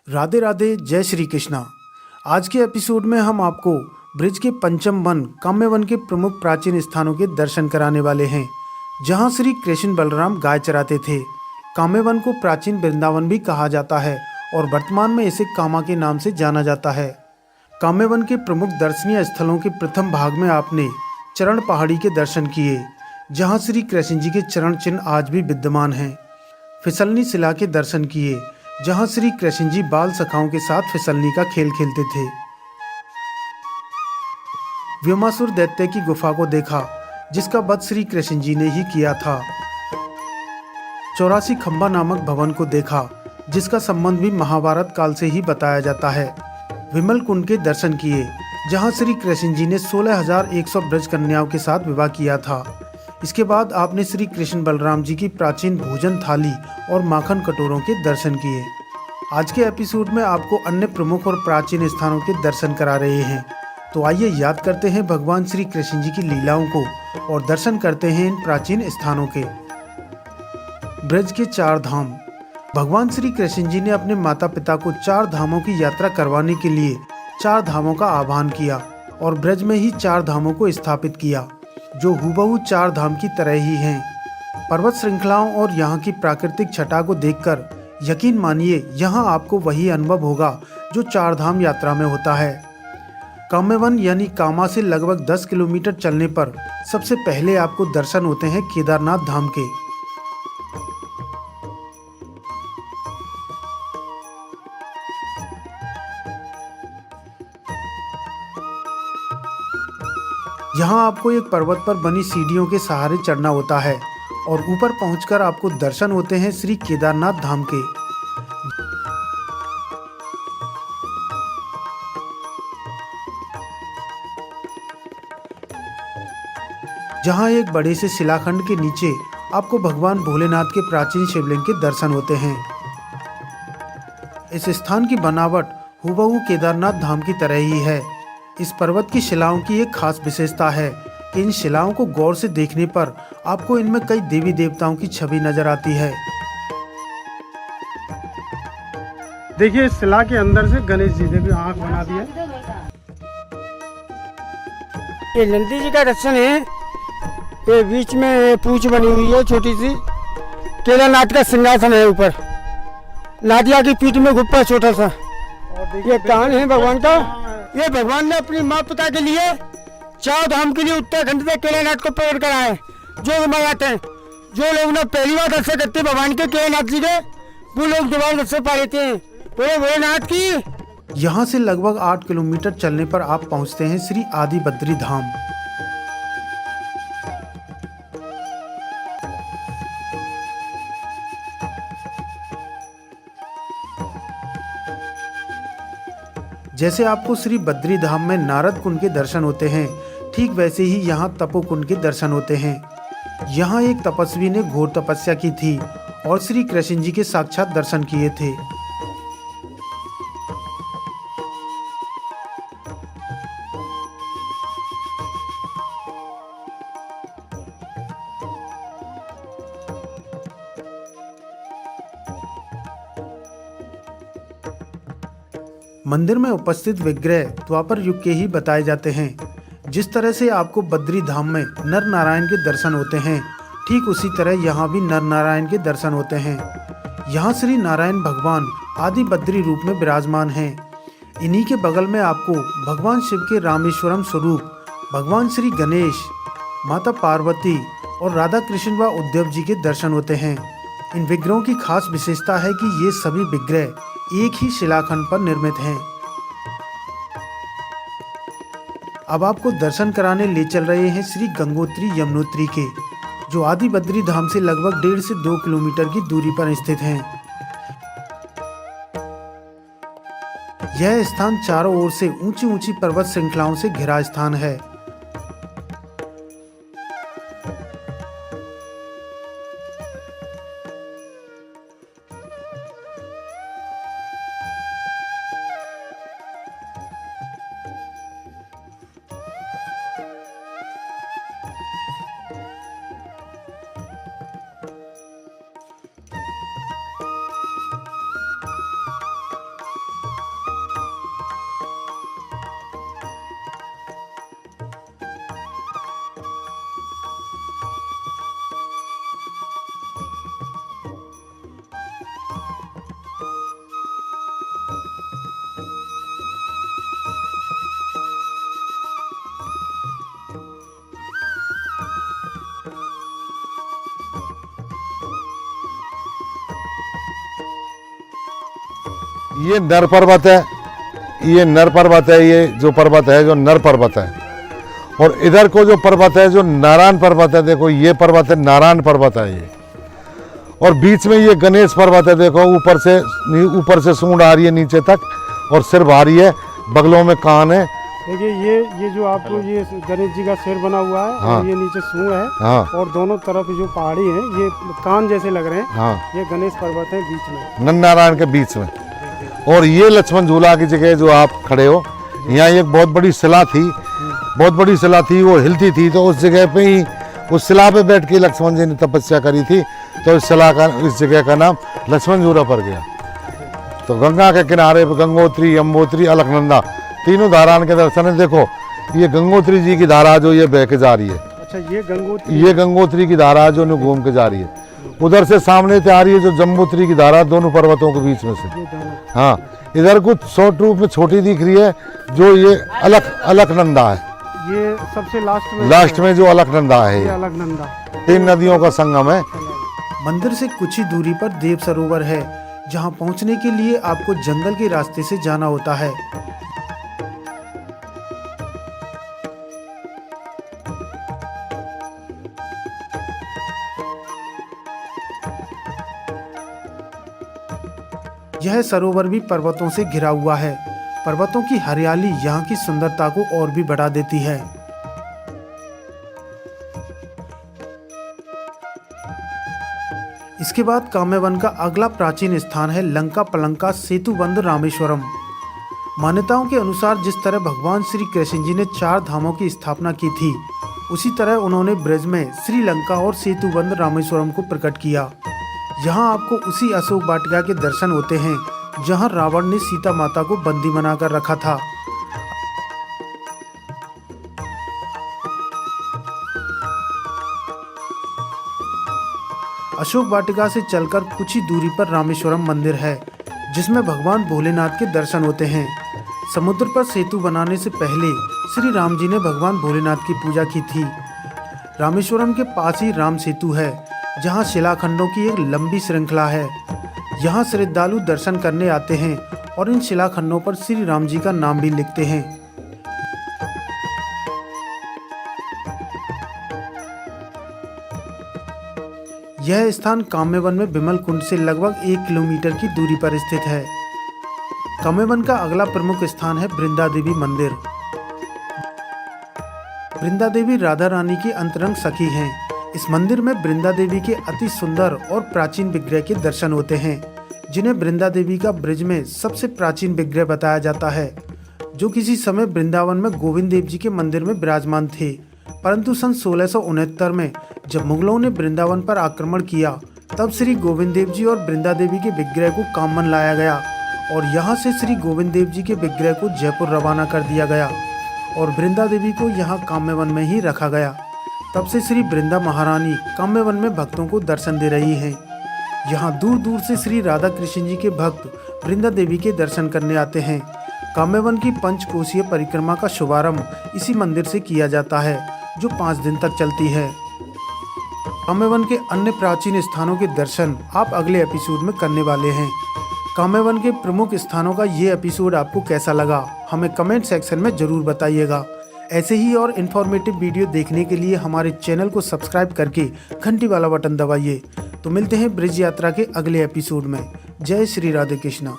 राधे राधे, जय श्री कृष्णा। आज के एपिसोड में हम आपको ब्रिज के पंचम वन काम्य वन के प्रमुख प्राचीन स्थानों के दर्शन कराने वाले हैं, जहां श्री कृष्ण बलराम गाय चराते थे। काम्य वन को प्राचीन वृंदावन भी कहा जाता है और वर्तमान में इसे कामा के नाम से जाना जाता है। काम्य वन के प्रमुख दर्शनीय स्थलों के प्रथम भाग में आपने चरण पहाड़ी के दर्शन किए, जहां श्री कृष्ण जी के चरण चिन्ह आज भी विद्यमान हैं। फिसलनी शिला के दर्शन किए, जहां श्री कृष्ण जी बाल सखाओं के साथ फिसलनी का खेल खेलते थे। व्योमासुर दैत्य की गुफा को देखा, जिसका वध श्री कृष्ण जी ने ही किया था। 84 खंबा नामक भवन को देखा, जिसका संबंध भी महाभारत काल से ही बताया जाता है। विमल कुंड के दर्शन किए, जहां श्री कृष्ण जी ने 16,100 ब्रज कन्याओं के साथ विवाह किया था। इसके बाद आपने श्री कृष्ण बलराम जी की प्राचीन भोजन थाली और माखन कटोरों के दर्शन किए। आज के एपिसोड में आपको अन्य प्रमुख और प्राचीन स्थानों के दर्शन करा रहे हैं। तो आइए याद करते हैं भगवान श्री कृष्ण जी की लीलाओं को और दर्शन करते हैं इन प्राचीन स्थानों के। ब्रज के 4 धाम। भगवान श्री कृष्ण जी ने अपने माता पिता को 4 धामों की यात्रा करवाने के लिए 4 धामों का आह्वान किया और ब्रज में ही 4 धामों को स्थापित किया, जो हूबहू 4 धाम की तरह ही हैं। पर्वत श्रृंखलाओं और यहाँ की प्राकृतिक छटा को देखकर यकीन मानिए, यहाँ आपको वही अनुभव होगा जो 4 धाम यात्रा में होता है। काम्य वन यानी कामा से लगभग 10 किलोमीटर चलने पर सबसे पहले आपको दर्शन होते हैं केदारनाथ धाम के। यहाँ आपको एक पर्वत पर बनी सीढ़ियों के सहारे चढ़ना होता है और ऊपर पहुंचकर आपको दर्शन होते हैं श्री केदारनाथ धाम के। जहाँ एक बड़े से शिलाखंड के नीचे आपको भगवान भोलेनाथ के प्राचीन शिवलिंग के दर्शन होते हैं। इस स्थान की बनावट हूबहू केदारनाथ धाम की तरह ही है। इस पर्वत की शिलाओं की एक खास विशेषता है कि इन शिलाओं को गौर से देखने पर आपको इनमें कई देवी देवताओं की छवि नजर आती है। देखिए, इस शिला के अंदर से गणेश जी ने भी आंख बना दी है। ये नंदी जी का दर्शन है। ये बीच में पूंछ बनी हुई है छोटी सी। केदारनाथ का सिंहासन है ऊपर। नादिया की पीठ में गुप्पा छोटा सा। ये कान है भगवान का। ये भगवान ने अपनी माँ पिता के लिए 4 धाम के लिए उत्तराखंड से केदारनाथ को प्रकट करा है। जो घुमाए जाते हैं, जो लोग ना पहली बार दर्शन करते हैं भगवान के केदारनाथ जी के, वो लोग दोबारा दर्शन पा लेते हैं। बोले भोलेनाथ की। यहाँ से लगभग 8 किलोमीटर चलने पर आप पहुँचते हैं श्री आदि बद्री धाम। जैसे आपको श्री बद्री धाम में नारद कुंड के दर्शन होते हैं, ठीक वैसे ही यहाँ तपो कुंड के दर्शन होते हैं। यहाँ एक तपस्वी ने घोर तपस्या की थी और श्री कृष्ण जी के साक्षात दर्शन किए थे। मंदिर में उपस्थित विग्रह द्वापर युग के ही बताए जाते हैं। जिस तरह से आपको बद्री धाम में नर नारायण के दर्शन होते हैं, ठीक उसी तरह यहाँ भी नर नारायण के दर्शन होते हैं। यहाँ श्री नारायण भगवान आदि बद्री रूप में विराजमान हैं। इन्हीं के बगल में आपको भगवान शिव के रामेश्वरम स्वरूप, भगवान श्री गणेश, माता पार्वती और राधा कृष्ण व उद्धव जी के दर्शन होते हैं। इन विग्रहों की खास विशेषता है कि ये सभी विग्रह एक ही शिलाखंड पर निर्मित हैं। अब आपको दर्शन कराने ले चल रहे हैं श्री गंगोत्री यमुनोत्री के, जो आदि बद्री धाम से लगभग 1.5 से 2 किलोमीटर की दूरी पर स्थित हैं। यह स्थान चारों ओर से ऊंची ऊंची पर्वत श्रृंखलाओं से घिरा स्थान है। ये नर पर्वत है, ये नर पर्वत है। ये जो पर्वत है जो नर पर्वत है, और इधर को जो पर्वत है जो नारायण पर्वत है, देखो ये पर्वत है नारायण पर्वत है ये। और बीच में ये गणेश पर्वत है, देखो ऊपर से सूंड आ रही है नीचे तक, और सिर भारी है, बगलों में कान है। देखिए ये जो आपको ये गणेश जी का सिर बना हुआ है, हाँ। और ये नीचे सूंड है, हाँ और दोनों तरफ जो पहाड़ी है ये कान जैसे लग रहे हैं। हाँ, ये गणेश पर्वत है बीच में, नर नारायण के बीच में। और ये लक्ष्मण झूला की जगह जो आप खड़े हो, यहाँ एक बहुत बड़ी शिला थी, बहुत बड़ी शिला थी, वो हिलती थी, तो उस जगह पे ही उस शिला पे बैठ के लक्ष्मण जी ने तपस्या करी थी, तो इस जगह का नाम लक्ष्मण झूला पड़ गया। तो गंगा के किनारे पे गंगोत्री, यमुनोत्री, अलकनंदा तीनों धाराओं के दर्शन है। देखो ये गंगोत्री जी की धारा जो ये बह के जा रही है, अच्छा ये गंगोत्री की धारा जो घूम के जा रही है। उधर से सामने से आ रही है जो जम्बूत्री की धारा, दोनों पर्वतों के बीच में से। हाँ, इधर कुछ शॉर्ट रूप में छोटी दिख रही है जो ये अलकनंदा है। ये सबसे लास्ट में जो अलकनंदा है, ये अलकनंदा 3 नदियों का संगम है। मंदिर से कुछ ही दूरी पर देव सरोवर है, जहां पहुंचने के लिए आपको जंगल के रास्ते से जाना होता है। यह सरोवर भी पर्वतों से घिरा हुआ है। पर्वतों की हरियाली यहाँ की सुंदरता को और भी बढ़ा देती है। इसके बाद काम्यवन का अगला प्राचीन स्थान है लंका पलंका सेतुबंध रामेश्वरम। मान्यताओं के अनुसार जिस तरह भगवान श्री कृष्ण जी ने 4 धामों की स्थापना की थी, उसी तरह उन्होंने ब्रज में श्रीलंका और सेतुबंध रामेश्वरम को प्रकट किया। यहाँ आपको उसी अशोक वाटिका के दर्शन होते हैं जहाँ रावण ने सीता माता को बंदी बनाकर रखा था। अशोक वाटिका से चलकर कुछ ही दूरी पर रामेश्वरम मंदिर है, जिसमें भगवान भोलेनाथ के दर्शन होते हैं। समुद्र पर सेतु बनाने से पहले श्री राम जी ने भगवान भोलेनाथ की पूजा की थी। रामेश्वरम के पास ही राम सेतु है, जहां शिलाखंडों की एक लंबी श्रृंखला है। यहां श्रद्धालु दर्शन करने आते हैं और इन शिलाखंडों पर श्री राम जी का नाम भी लिखते हैं। यह स्थान काम्यवन में बिमल कुंड से लगभग 1 किलोमीटर की दूरी पर स्थित है। काम्यवन का अगला प्रमुख स्थान है वृंदा देवी मंदिर। वृंदा देवी राधा रानी की अंतरंग सखी हैं। इस मंदिर में वृंदा देवी के अति सुंदर और प्राचीन विग्रह के दर्शन होते हैं, जिन्हें वृंदा देवी का ब्रज में सबसे प्राचीन विग्रह बताया जाता है, जो किसी समय वृंदावन में गोविंद देव जी के मंदिर में विराजमान थे। परंतु सन 1669 में जब मुगलों ने वृंदावन पर आक्रमण किया, तब श्री गोविंद देव जी और वृंदा देवी के विग्रह को कामन लाया गया और यहाँ से श्री गोविंद देव जी के विग्रह को जयपुर रवाना कर दिया गया और वृंदा देवी को यहाँ काम्यवन में ही रखा गया। तब से श्री वृंदा महारानी काम्यवन में भक्तों को दर्शन दे रही हैं। यहाँ दूर दूर से श्री राधा कृष्ण जी के भक्त वृंदा देवी के दर्शन करने आते हैं। काम्यवन की पंचकोशीय परिक्रमा का शुभारंभ इसी मंदिर से किया जाता है, जो 5 दिन तक चलती है। काम्यवन के अन्य प्राचीन स्थानों के दर्शन आप अगले एपिसोड में करने वाले हैं। काम्यवन के प्रमुख स्थानों का ये एपिसोड आपको कैसा लगा, हमें कमेंट सेक्शन में जरूर बताइएगा। ऐसे ही और इन्फॉर्मेटिव वीडियो देखने के लिए हमारे चैनल को सब्सक्राइब करके घंटी वाला बटन दबाइए। तो मिलते हैं ब्रिज यात्रा के अगले एपिसोड में। जय श्री राधे कृष्णा।